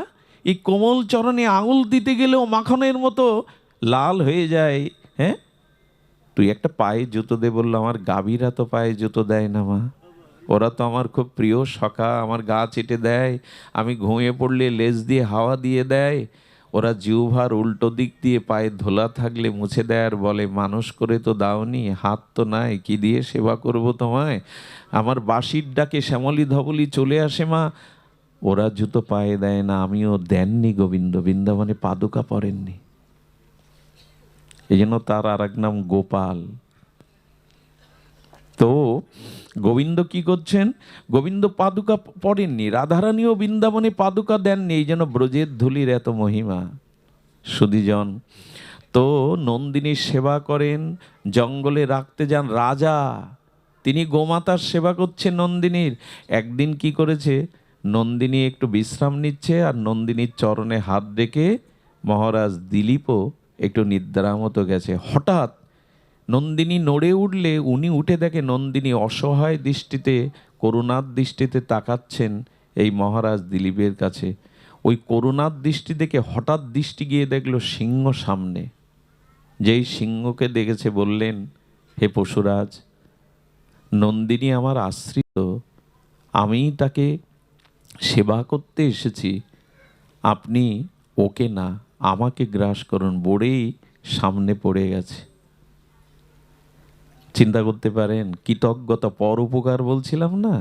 এই কোমল চরণে আঙুল দিতে গেলেও মাখনের মতো লাল হয়ে যায়। হ্যাঁ, তুই একটা পায়ে জুতো দে। বললো, আমার গাভীরা তো পায়ে জুতো দেয় না মা, ওরা তো আমার খুব প্রিয় সখা, আমার গা চেটে দেয়, আমি ঘুমিয়ে পড়লে লেজ দিয়ে হাওয়া দিয়ে দেয়, ওরা জিহ্বার উল্টো দিক দিয়ে পায়ে ধোলা থাকলে মুছে দেয় আর বলে, মানুষ করে তো দাওনি, হাত তো নাই, কি দিয়ে সেবা করব তোমায়। আমার বাঁশির ডাকে শ্যামলী ধবলি চলে আসে মা, ওরা জুতো পায়ে দেয় না, আমিও দেননি গোবিন্দ, বৃন্দাবনে পাদুকা পরেননি। এই জন্য তার আর এক নাম গোপাল। তো গোবিন্দ কি করছেন? গোবিন্দ পাদুকা পড়েননি, রাধারানীও বৃন্দাবনে পাদুকা দেননি, এই জন্য ব্রজের ধুলির এত মহিমা। সুধীজন, তো নন্দিনীর সেবা করেন, জঙ্গলে রাখতে যান রাজা, তিনি গোমাতার সেবা করছেন নন্দিনীর। একদিন কি করেছে, নন্দিনী একটু বিশ্রাম নিচ্ছে আর নন্দিনীর চরণে হাত রেখে মহারাজ দিলীপও একটু নিদ্রা মতো গেছে। হঠাৎ নন্দিনী নড়ে উঠলে উনি উঠে দেখে নন্দিনী অসহায় দৃষ্টিতে, করুণার দৃষ্টিতে তাকাচ্ছেন এই মহারাজ দিলীপের কাছে। ওই করুণার দৃষ্টি দেখে হঠাৎ দৃষ্টি গিয়ে দেখলো সিংহ সামনে। যেই সিংহকে দেখেছে বললেন, হে পশুরাজ, নন্দিনী আমার আশ্রিত, আমি তাকে সেবা করতে এসেছি, আপনি ওকে না আমাকে গ্রাস করুন, বড়েই সামনে পড়ে গেছে। চিন্তা করতে পারেন, কৃতজ্ঞতা, পর উপকার বলছিলাম না,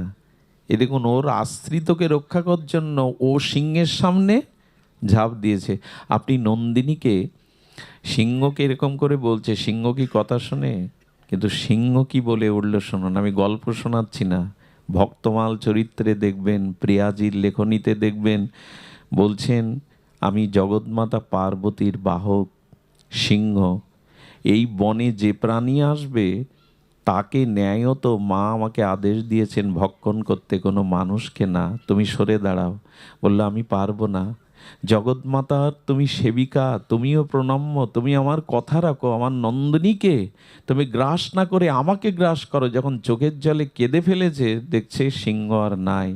এ দেখুন ওর আশ্রিতকে রক্ষা করার জন্য ও সিংহের সামনে ঝাঁপ দিয়েছে। আপনি নন্দিনীকে, সিংহকে এরকম করে বলছে, সিংহ কি কথা শোনে? কিন্তু সিংহ কি বলে উঠলো শুনুন, আমি গল্প শোনাচ্ছি না, ভক্তমাল চরিত্রে দেখবেন, প্রিয়াজির লেখনীতে দেখবেন। বলছেন, আমি জগৎমাতা পার্বতীর বাহক সিংহ, এই বনে যে প্রাণী আসবে তাকে ন্যায়ত মা আমাকে আদেশ দিয়েছেন ভক্ষণ করতে, কোনো মানুষকে না, তুমি সরে দাঁড়াও। বললো, আমি পারবো না, জগৎমাতার তুমি সেবিকা, তুমিও প্রণম্য, তুমি আমার কথা রাখো, আমার নন্দিনীকে তুমি গ্রাস না করে আমাকে গ্রাস করো। যখন চোখের জলে কেঁদে ফেলেছে, দেখছে সিংহ আর নাই,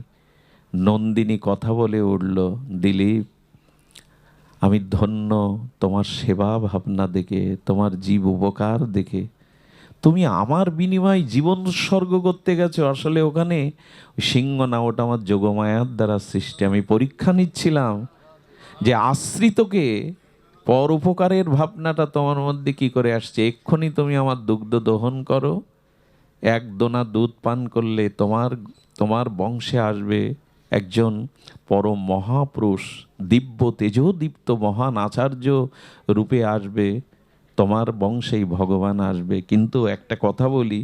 নন্দিনী কথা বলে উঠল, দিলীপ, আমি ধন্য তোমার সেবা ভাবনা দেখে, তোমার জীব উপকার দেখে। তুমি আমার বিনিময়ে জীবন উৎসর্গ করতে গেছো। আসলে ওখানে সিংহ না, ওটা আমার যোগমায়ার দ্বারা সৃষ্টি। আমি পরীক্ষা নিচ্ছিলাম যে আশ্রিতকে পর উপকারের ভাবনাটা তোমার মধ্যে কি করে আসছে। এক্ষুনি তুমি আমার দুগ্ধ দহন করো, এক দোনা দুধ পান করলে তোমার বংশে আসবে একজন পরম মহাপুরুষ, দিব্য তেজোদীপ্ত মহান আচার্য রূপে আসবে, তোমার বংশেই ভগবান আসবে। কিন্তু একটা কথা বলি,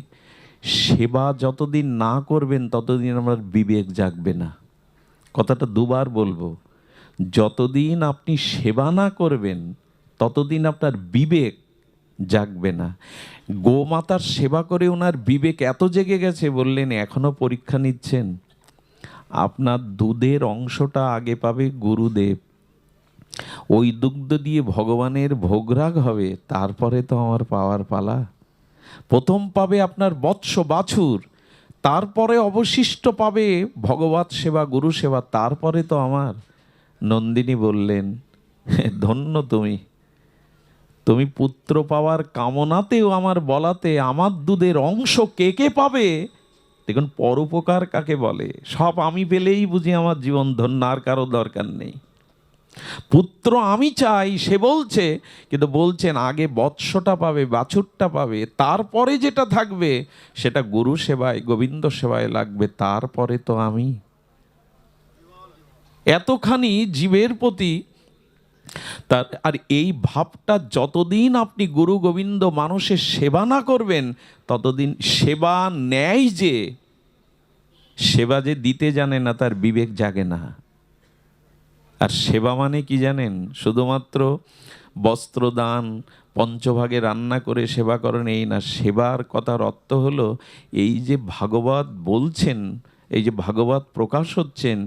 সেবা যতদিন না করবেন ততদিন আমার বিবেক জাগবে না। কথাটা দুবার বলবো, যতদিন আপনি সেবা না করবেন ততদিন আপনার বিবেক জাগবে না। গোমাতার সেবা করে ওনার বিবেক এত জেগে গেছে, বললেন এখনো পরীক্ষা নিচ্ছেন, আপনার দুধের অংশটা আগে পাবে গুরুদেব, ওই দুগ্ধ দিয়ে ভগবানের ভোগরাগ হবে, তারপরে তো আমার পাওয়ার পালা। প্রথম পাবে আপনার বৎস বাছুর, তারপরে অবশিষ্ট পাবে ভগবত সেবা, গুরু সেবা, তারপরে তো আমার। নন্দিনী বললেন, ধন্য তুমি পুত্র পাওয়ার কামনাতেও আমার বলাতে আমার দুধের অংশ কে কে পাবে দেখুন পরোপকার কাকে বলে? সব আমি পেলেই বুঝি আমার জীবন ধন্য, আর কারো দরকার নেই। পুত্র আমি চাই সে বলছে, কিন্তু বলছেন আগে বৎসটা পাবে, বাছুরটা পাবে, তারপরে যেটা থাকবে সেটা গুরু সেবায়, গোবিন্দ সেবায় লাগবে, তারপরে তো আমি। এতখানি জীবের প্রতি তার। আর এই ভাবটা যতদিন আপনি গুরু গোবিন্দ মানুষের সেবা না করবেন, ততদিন সেবা নেয় যে, সেবা যে দিতে জানে না তার বিবেক জাগে না। আর সেবা মানে কি জানেন? শুধুমাত্র বস্ত্রদান, পঞ্চভাগে রান্না করে সেবা করেন এই না। সেবার কথার অর্থ হলো এই যে ভাগবত বলছেন, এই যে ভাগবত প্রকাশ হচ্ছেন,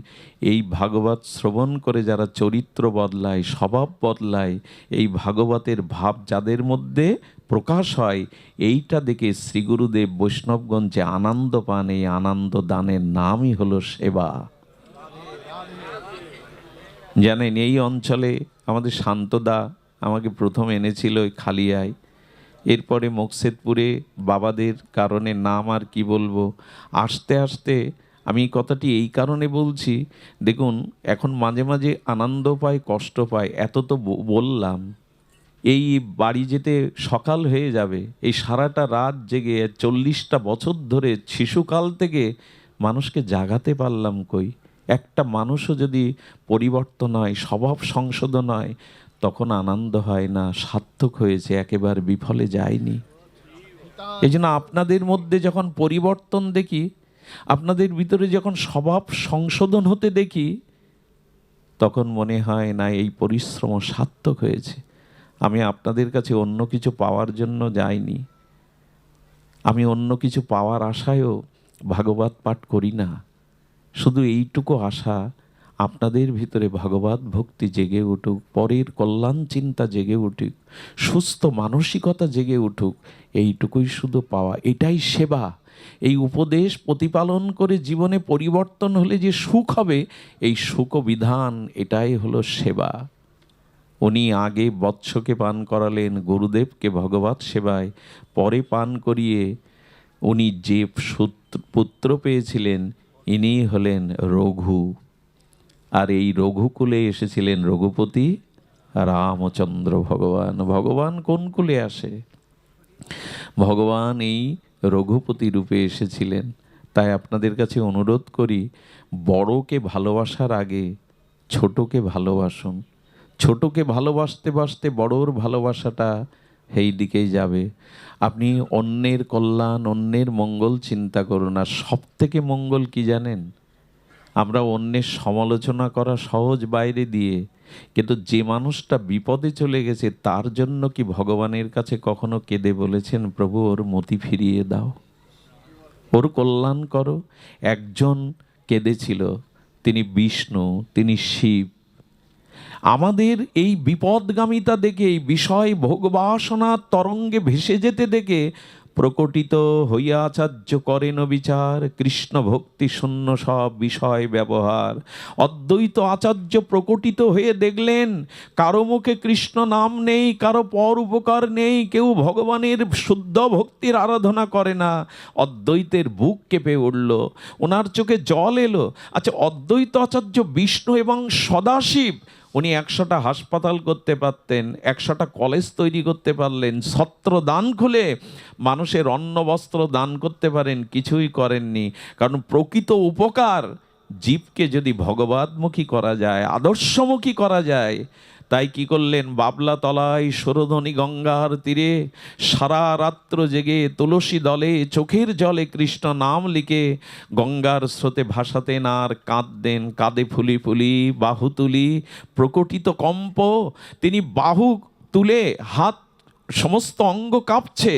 এই ভাগবত শ্রবণ করে যারা চরিত্র বদলায়, স্বভাব বদলায়, এই ভাগবতের ভাব যাদের মধ্যে প্রকাশ হয়, এইটা দেখে শ্রীগুরুদেব বৈষ্ণবগঞ্জে আনন্দ পান। এই আনন্দ দানের নামই হলো সেবা। জানেন এই অঞ্চলে আমাদের শান্তদা আমাকে প্রথম এনেছিল ওই খালিয়ায়, এরপরে মোকসেদপুরে বাবাদের কারণে নাম আর কি বলবো, আস্তে আস্তে আমি এই কথাটি এই কারণে বলছি, দেখুন এখন মাঝে মাঝে আনন্দ পায়, কষ্ট পায়, এত তো বললাম। এই বাড়ি যেতে সকাল হয়ে যাবে, এই সারাটা রাত জেগে 40টা বছর ধরে শিশুকাল থেকে মানুষকে জাগাতে পারলাম কই? একটা মানুষও যদি পরিবর্তন হয়, স্বভাব সংশোধন হয়, তখন আনন্দ হয় না, সার্থক হয়েছে, একেবারে বিফলে যায়নি। এই জন্য আপনাদের মধ্যে যখন পরিবর্তন দেখি, আপনাদের ভিতরে যখন স্বভাব সংশোধন হতে দেখি, তখন মনে হয় না এই পরিশ্রম সার্থক হয়েছে। আমি আপনাদের কাছে অন্য কিছু পাওয়ার জন্য যাইনি, আমি অন্য কিছু পাওয়ার আশায়ও ভাগবত পাঠ করি না। শুধু এইটুকু আশা, আপনাদের ভিতরে ভগবত ভক্তি জেগে উঠুক, পরের কল্যাণ চিন্তা জেগে উঠুক, সুস্থ মানসিকতা জেগে উঠুক, এইটুকুই শুধু পাওয়া। এটাই সেবা। এই উপদেশ প্রতিপালন করে জীবনে পরিবর্তন হলে যে সুখ হবে, এই সুখ বিধান, এটাই হলো সেবা। উনি আগে বৎসকে পান করালেন গুরুদেবকে ভগবত সেবায়, পরে পান করিয়ে উনি যে পুত্র পেয়েছিলেন, ইনি হলেন রঘু। আর এই রঘুকুলে এসেছিলেন রঘুপতি রামচন্দ্র ভগবান। ভগবান কোন কুলে আসে? ভগবান এই রঘুপতি রূপে এসেছিলেন। তাই আপনাদের কাছে অনুরোধ করি, বড়কে ভালোবাসার আগে ছোটকে ভালোবাসুন। ছোটকে ভালোবাসতে বাসতে বড়র ভালোবাসাটা সেই দিকেই যাবে। আপনি অন্যের কল্যাণ, অন্যের মঙ্গল চিন্তা করুন। আর সব থেকে মঙ্গল কি জানেন? আমরা অন্যের সমালোচনা করা সহজ বাইরে দিয়ে, কিন্তু যে মানুষটা বিপদে চলে গেছে তার জন্য কি ভগবানের কাছে কখনো কেঁদে বলেছেন, প্রভু ওর মতি ফিরিয়ে দাও, ওর কল্যাণ করো? একজন কেঁদেছিল, তিনি বিষ্ণু, তিনি শিব। আমাদের এই বিপদগামিতা দেখে, এই বিষয় ভোগবাসনার তরঙ্গে ভেসে যেতে দেখে প্রকটিত হইয়া আচার্য করেন বিচার, কৃষ্ণ ভক্তি শূন্য সব বিষয় ব্যবহার। অদ্বৈত আচার্য প্রকটিত হয়ে দেখলেন কারো মুখে কৃষ্ণ নাম নেই, কারো পর উপকার নেই, কেউ ভগবানের শুদ্ধ ভক্তির আরাধনা করে না। অদ্বৈতের বুক কেঁপে উঠল, ওনার চোখে জল এলো। আচ্ছা, অদ্বৈত আচার্য বিষ্ণু এবং সদাশিব, উনি 100টা হাসপাতাল করতে পারতেন, 100টা কলেজ তৈরি করতে পারলেন, ছত্র দান খুলে মানুষের অন্ন বস্ত্র দান করতে পারেন, কিছুই করেননি। কারণ প্রকৃত উপকার জীবকে যদি ভগবতমুখী করা যায়, আদর্শমুখী করা যায়, তাই কি করলেন? বাবলা তলায় সরোধনী গঙ্গার তীরে সারা রাত্র জেগে তুলসী দলে চোখের জলে কৃষ্ণ নাম লিখে গঙ্গার স্রোতে ভাসাতেন আর কাঁদতেন। কাঁদে ফুলি ফুলি বাহু তুলি প্রকটিত কম্প। তিনি বাহু তুলে হাত, সমস্ত অঙ্গ কাঁপছে,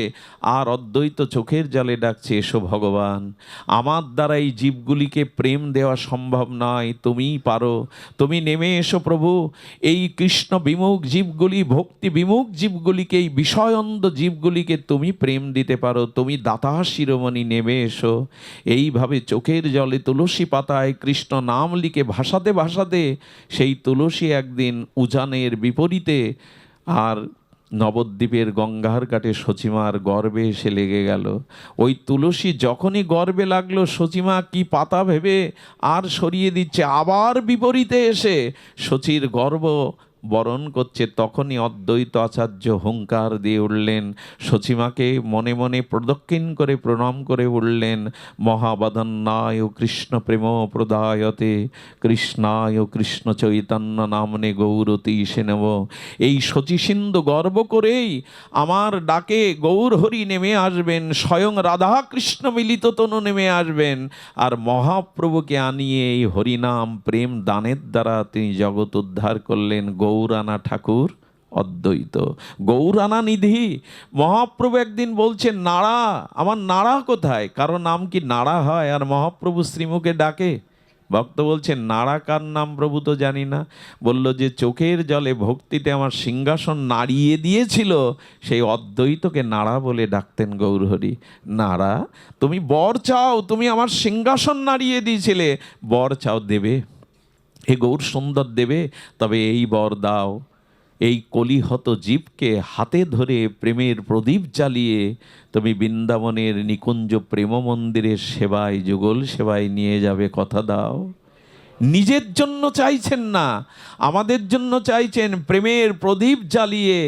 আর অদ্বৈত চোখের জলে ডাকছে, এসো ভগবান, আমার দ্বারা এই জীবগুলিকে প্রেম দেওয়া সম্ভব নয়, তুমিই পারো, তুমি নেমে এসো প্রভু। এই কৃষ্ণ বিমুখ জীবগুলি, ভক্তি বিমুখ জীবগুলিকে, এই বিষয়ন্ধ জীবগুলিকে তুমি প্রেম দিতে পারো, তুমি দাতা শিরোমণি, নেমে এসো। এইভাবে চোখের জলে তুলসী পাতায় কৃষ্ণ নাম লিখে ভাসাতে ভাসাতে সেই তুলসী একদিন উজানের বিপরীতে আর নবদ্বীপের গঙ্গার ঘাটে সচিমার গর্বে এসে লেগে গেল। ওই তুলসী যখনই গর্বে লাগলো, সচিমা কি পাতা ভেবে আর সরিয়ে দিচ্ছে, আবার বিপরীতে এসে সচির গর্ব বরণ করছে। তখনই অদ্বৈত আচার্য হুঙ্কার দিয়ে উঠলেন, সচিমাকে মনে মনে প্রদক্ষিণ করে প্রণাম করে উঠলেন, মহাবদন্নায় কৃষ্ণ প্রেম প্রদায়তে কৃষ্ণায় কৃষ্ণ চৈতন্য নামনে গৌরতীশে নেব। এই শচীসিন্ধু গর্ব করেই আমার ডাকে গৌর হরি নেমে আসবেন, স্বয়ং রাধা কৃষ্ণ মিলিত তনু নেমে আসবেন, আর মহাপ্রভুকে আনিয়ে এই হরিনাম প্রেম দানের দ্বারা তিনি জগৎ উদ্ধার করলেন। গৌরানা ঠাকুর অদ্বৈত, গৌরানা নিধি। মহাপ্রভু একদিন বলছেন, নাড়া, আমার নাড়া কোথায়? কারো নাম কি নাড়া হয় আর মহাপ্রভু শ্রীমুখে ডাকে? ভক্ত বলছেন, নাড়া কার নাম প্রভু তো জানি না। বলল যে চোখের জলে ভক্তিতে আমার সিংহাসন নাড়িয়ে দিয়েছিল, সেই অদ্বৈতকে নাড়া বলে ডাকতেন গৌরহরি। নাড়া, তুমি বর চাও, তুমি আমার সিংহাসন নাড়িয়ে দিয়েছিলে, বর চাও, দেবে? হে গৌর সুন্দর দেবে? তবে এই বর দাও, এই কলিহত জীবকে হাতে ধরে প্রেমের প্রদীপ জ্বালিয়ে তুমি বৃন্দাবনের নিকুঞ্জ প্রেম মন্দিরের সেবায়, যুগল সেবায় নিয়ে যাবে, কথা দাও। নিজের জন্য চাইছেন না, আমাদের জন্য চাইছেন। প্রেমের প্রদীপ জ্বালিয়ে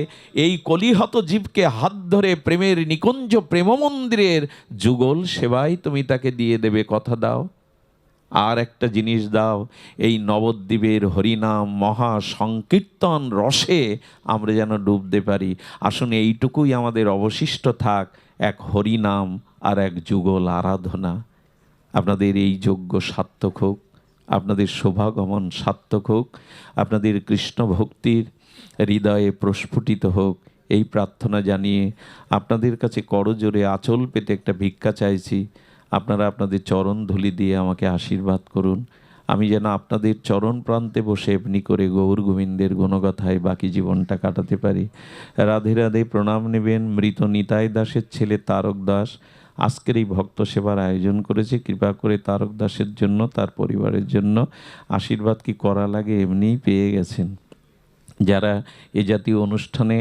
এই কলিহত জীবকে হাত ধরে প্রেমের নিকুঞ্জ প্রেম মন্দিরের যুগল সেবায় তুমি তাকে দিয়ে দেবে, কথা দাও। আর একটা জিনিস দাও, এই নবদ্বীপের হরিনাম মহা সংকীর্তন রসে আমরা যেন ডুবতে পারি। আসুন এইটুকুই আমাদের অবশিষ্ট থাক, এক হরিনাম আর এক যুগল আরাধনা। আপনাদের এই যজ্ঞ সার্থক হোক, আপনাদের শোভাগমন সার্থক হোক, আপনাদের কৃষ্ণ ভক্তির হৃদয়ে প্রস্ফুটিত হোক, এই প্রার্থনা জানিয়ে আপনাদের কাছে করজোরে আঁচল পেতে একটা ভিক্ষা চাইছি। আপনারা আপনাদের চরণ ধুলি দিয়ে আমাকে আশীর্বাদ করুন, আমি যেন আপনাদের চরণ প্রান্তে বসে এমনি করে গৌর গোবিন্দের গুণগাথায় বাকি জীবনটা কাটাতে পারি। রাধে রাধে। প্রণাম নেবেন মৃত নিতাই দাসের ছেলে তারক দাস। আজকের এই ভক্ত সেবার আয়োজন করেছে, কৃপা করে তারক দাসের জন্য, তার পরিবারের জন্য আশীর্বাদ কি করা লাগে, এমনিই পেয়ে গেছেন। যারা এ জাতীয় অনুষ্ঠানে